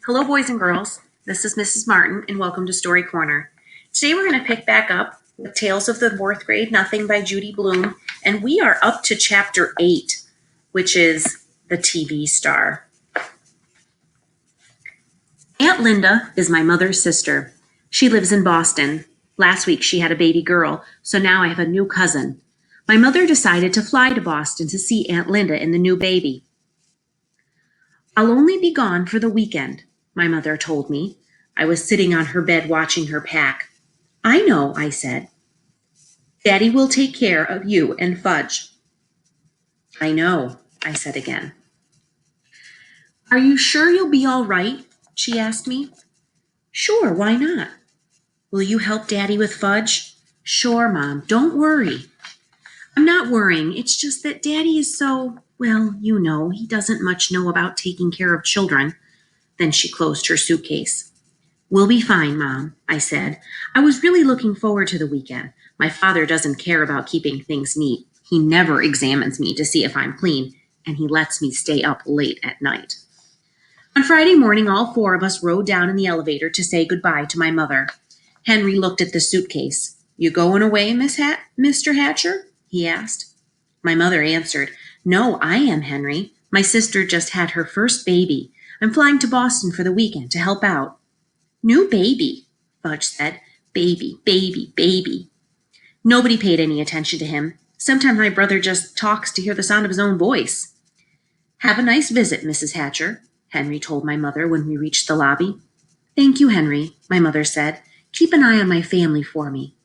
Hello, boys and girls. This is Mrs. Martin, and welcome to Story Corner. Today we're going to pick back up with Tales of the Fourth Grade Nothing by Judy Blume, and we are up to Chapter 8, which is The TV Star. Aunt Linda is my mother's sister. She lives in Boston. Last week she had a baby girl, so now I have a new cousin. My mother decided to fly to Boston to see Aunt Linda and the new baby. I'll only be gone for the weekend, my mother told me. I was sitting on her bed watching her pack. I know, I said. Daddy will take care of you and Fudge. I know, I said again. Are you sure you'll be all right? She asked me. Sure, why not? Will you help Daddy with Fudge? Sure, Mom, don't worry. I'm not worrying, it's just that Daddy is so, well, you know, he doesn't much know about taking care of children. Then she closed her suitcase. We'll be fine, Mom, I said. I was really looking forward to the weekend. My father doesn't care about keeping things neat. He never examines me to see if I'm clean, and he lets me stay up late at night. On Friday morning, all four of us rode down in the elevator to say goodbye to my mother. Henry looked at the suitcase. You going away, Mr. Hatcher? He asked. My mother answered, No, I am, Henry. My sister just had her first baby. I'm flying to Boston for the weekend to help out. New baby, Fudge said. Baby, baby, baby. Nobody paid any attention to him. Sometimes my brother just talks to hear the sound of his own voice. Have a nice visit, Mrs. Hatcher, Henry told my mother when we reached the lobby. Thank you, Henry, my mother said. Keep an eye on my family for me.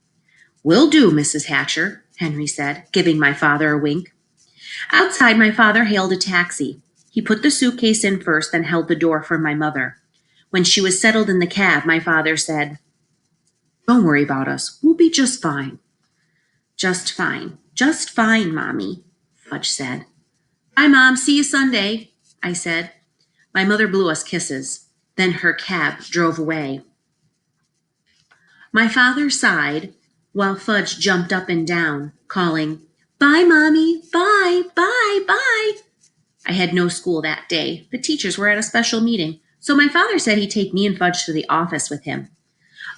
Will do, Mrs. Hatcher, Henry said, giving my father a wink. Outside, my father hailed a taxi. He put the suitcase in first, then held the door for my mother. When she was settled in the cab, my father said, Don't worry about us. We'll be just fine. Just fine, Mommy, Fudge said. Bye, Mom. See you Sunday, I said. My mother blew us kisses. Then her cab drove away. My father sighed while Fudge jumped up and down, calling, Bye, Mommy. Bye, bye, bye. I had no school that day. The teachers were at a special meeting, so my father said he'd take me and Fudge to the office with him.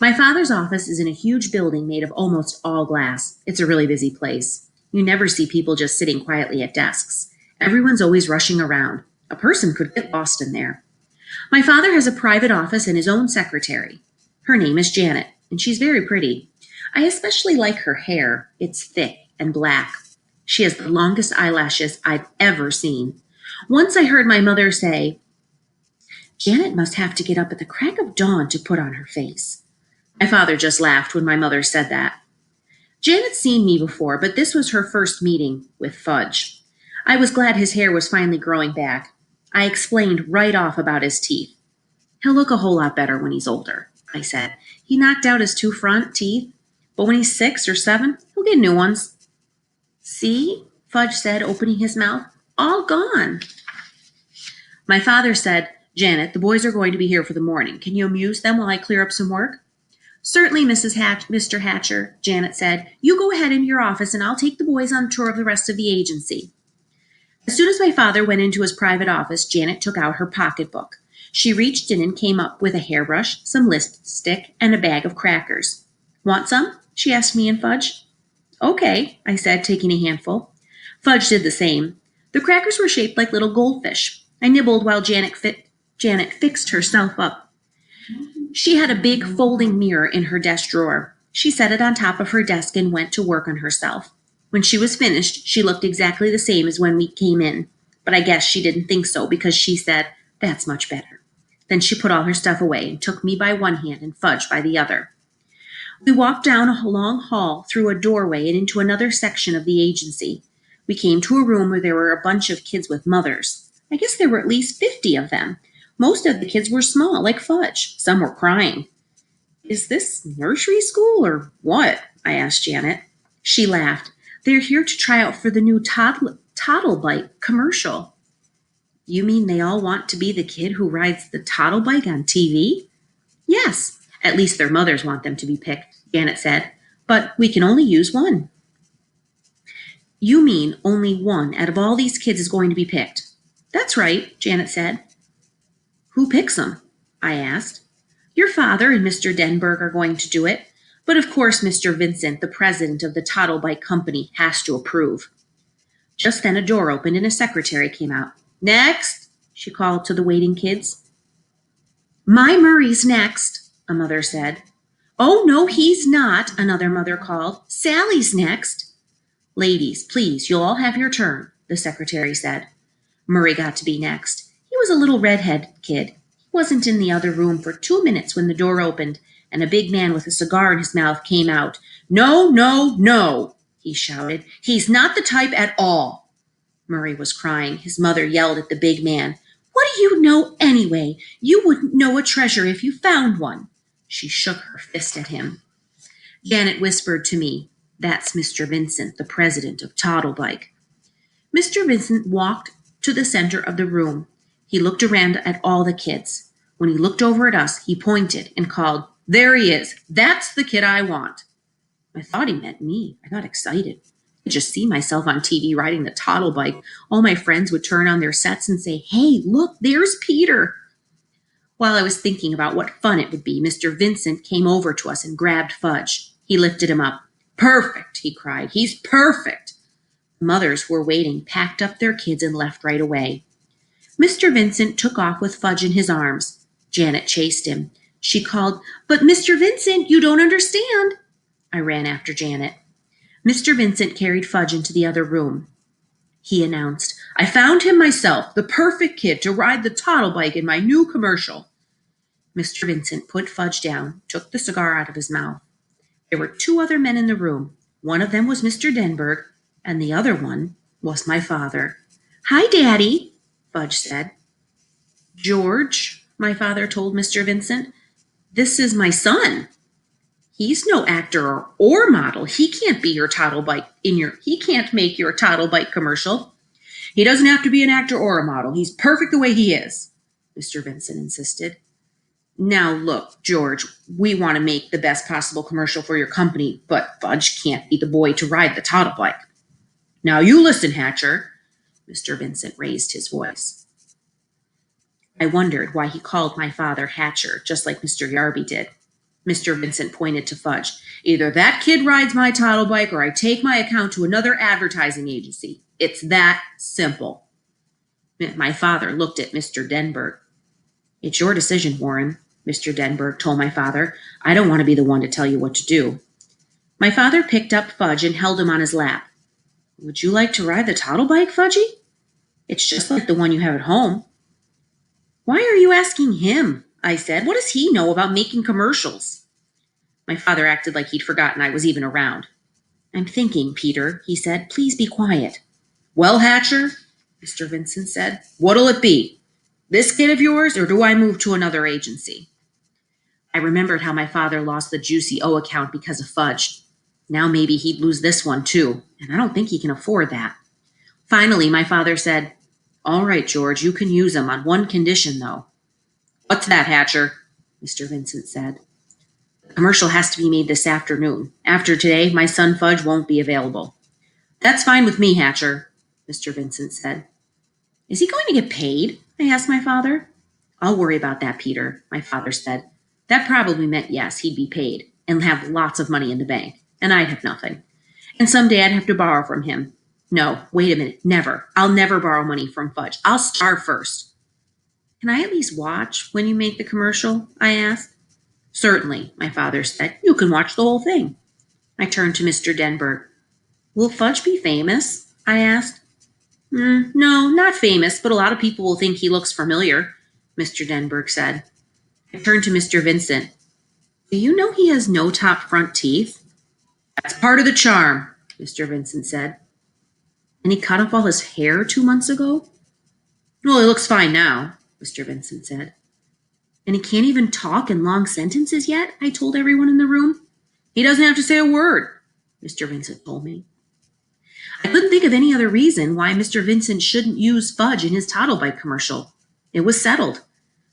My father's office is in a huge building made of almost all glass. It's a really busy place. You never see people just sitting quietly at desks. Everyone's always rushing around. A person could get lost in there. My father has a private office and his own secretary. Her name is Janet, and she's very pretty. I especially like her hair. It's thick and black. She has the longest eyelashes I've ever seen. Once I heard my mother say, Janet must have to get up at the crack of dawn to put on her face. My father just laughed when my mother said that. Janet's seen me before, but this was her first meeting with Fudge. I was glad his hair was finally growing back. I explained right off about his teeth. He'll look a whole lot better when he's older, I said. He knocked out his 2 front teeth, but when he's 6 or 7, he'll get new ones. See, Fudge said, opening his mouth. All gone. My father said, Janet, the boys are going to be here for the morning. Can you amuse them while I clear up some work? Certainly, Mr. Hatcher, Janet said. You go ahead into your office and I'll take the boys on a tour of the rest of the agency. As soon as my father went into his private office, Janet took out her pocketbook. She reached in and came up with a hairbrush, some lipstick, and a bag of crackers. Want some? She asked me and Fudge. Okay, I said, taking a handful. Fudge did the same. The crackers were shaped like little goldfish. I nibbled while Janet fixed herself up. She had a big folding mirror in her desk drawer. She set it on top of her desk and went to work on herself. When she was finished, she looked exactly the same as when we came in, but I guess she didn't think so because she said, That's much better. Then she put all her stuff away and took me by one hand and Fudge by the other. We walked down a long hall through a doorway and into another section of the agency. We came to a room where there were a bunch of kids with mothers. I guess there were at least 50 of them. Most of the kids were small, like Fudge. Some were crying. Is this nursery school or what? I asked Janet. She laughed. They're here to try out for the new Toddle Bike commercial. You mean they all want to be the kid who rides the Toddle Bike on TV? Yes, at least their mothers want them to be picked, Janet said. But we can only use one. You mean only one out of all these kids is going to be picked? That's right, Janet said. Who picks them? I asked. Your father and Mr. Denberg are going to do it, but of course Mr. Vincent, the president of the Toddle Bike Company, has to approve. Just then a door opened and a secretary came out. Next, she called to the waiting kids. My Murray's next, a mother said. Oh, no, he's not, another mother called. Sally's next. Ladies, please, you'll all have your turn, the secretary said. Murray got to be next. He was a little redhead kid. He wasn't in the other room for 2 minutes when the door opened and a big man with a cigar in his mouth came out. No, no, no, he shouted. He's not the type at all. Murray was crying. His mother yelled at the big man. What do you know anyway? You wouldn't know a treasure if you found one. She shook her fist at him. Janet whispered to me, That's Mr. Vincent, the president of Toddlebike. Mr. Vincent walked to the center of the room. He looked around at all the kids. When he looked over at us, he pointed and called, There he is. That's the kid I want. I thought he meant me. I got excited. I could just see myself on TV riding the Toddlebike. All my friends would turn on their sets and say, Hey, look, there's Peter. While I was thinking about what fun it would be, Mr. Vincent came over to us and grabbed Fudge. He lifted him up. Perfect, he cried. He's perfect. Mothers who were waiting packed up their kids and left right away. Mr. Vincent took off with Fudge in his arms. Janet chased him. She called, But Mr. Vincent, you don't understand. I ran after Janet. Mr. Vincent carried Fudge into the other room. He announced, I found him myself, the perfect kid to ride the Toddlebike in my new commercial. Mr. Vincent put Fudge down, took the cigar out of his mouth. There were 2 other men in the room. One of them was Mr. Denberg, and the other one was my father. Hi, Daddy, Fudge said. George, my father told Mr. Vincent, this is my son. He's no actor or model. He can't be your Toddlebike he can't make your Toddlebike commercial. He doesn't have to be an actor or a model. He's perfect the way he is, Mr. Vincent insisted. Now look, George, we want to make the best possible commercial for your company, but Fudge can't be the boy to ride the Toddlebike. Now you listen, Hatcher. Mr. Vincent raised his voice. I wondered why he called my father Hatcher, just like Mr. Yarby did. Mr. Vincent pointed to Fudge. Either that kid rides my Toddlebike or I take my account to another advertising agency. It's that simple. My father looked at Mr. Denberg. It's your decision, Warren, Mr. Denberg told my father. I don't want to be the one to tell you what to do. My father picked up Fudge and held him on his lap. Would you like to ride the Toddlebike, Fudgy? It's just like the one you have at home. Why are you asking him? I said. What does he know about making commercials? My father acted like he'd forgotten I was even around. I'm thinking, Peter, he said. Please be quiet. Well, Hatcher, Mr. Vincent said, what'll it be? This kid of yours, or do I move to another agency? I remembered how my father lost the Juicy O account because of Fudge. Now maybe he'd lose this one too, and I don't think he can afford that. Finally, my father said, All right, George, you can use him on one condition, though. What's that, Hatcher? Mr. Vincent said. The commercial has to be made this afternoon. After today, my son Fudge won't be available. That's fine with me, Hatcher, Mr. Vincent said. Is he going to get paid? I asked my father. I'll worry about that, Peter, my father said. That probably meant yes, he'd be paid and have lots of money in the bank, and I'd have nothing. And someday I'd have to borrow from him. No, wait a minute, never. I'll never borrow money from Fudge. I'll starve first. Can I at least watch when you make the commercial? I asked. Certainly, my father said. You can watch the whole thing. I turned to Mr. Denberg. Will Fudge be famous? I asked. No, not famous, but a lot of people will think he looks familiar, Mr. Denberg said. I turned to Mr. Vincent. Do you know he has no top front teeth? That's part of the charm, Mr. Vincent said. And he cut off all his hair 2 months ago? Well, he looks fine now, Mr. Vincent said. And he can't even talk in long sentences yet, I told everyone in the room. He doesn't have to say a word, Mr. Vincent told me. I couldn't think of any other reason why Mr. Vincent shouldn't use Fudge in his Toddlebike commercial. It was settled.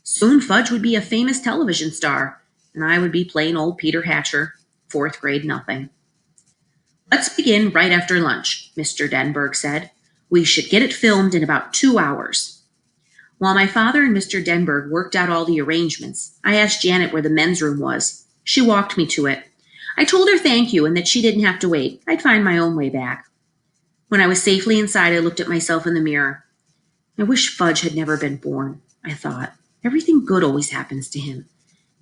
Soon Fudge would be a famous television star, and I would be plain old Peter Hatcher, 4th grade nothing. Let's begin right after lunch, Mr. Denberg said. We should get it filmed in about 2 hours. While my father and Mr. Denberg worked out all the arrangements, I asked Janet where the men's room was. She walked me to it. I told her thank you and that she didn't have to wait. I'd find my own way back. When I was safely inside, I looked at myself in the mirror. I wish Fudge had never been born, I thought. Everything good always happens to him.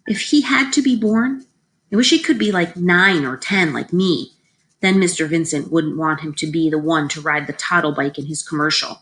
If he had to be born, I wish he could be like 9 or 10 like me. Then Mr. Vincent wouldn't want him to be the one to ride the toddle bike in his commercial.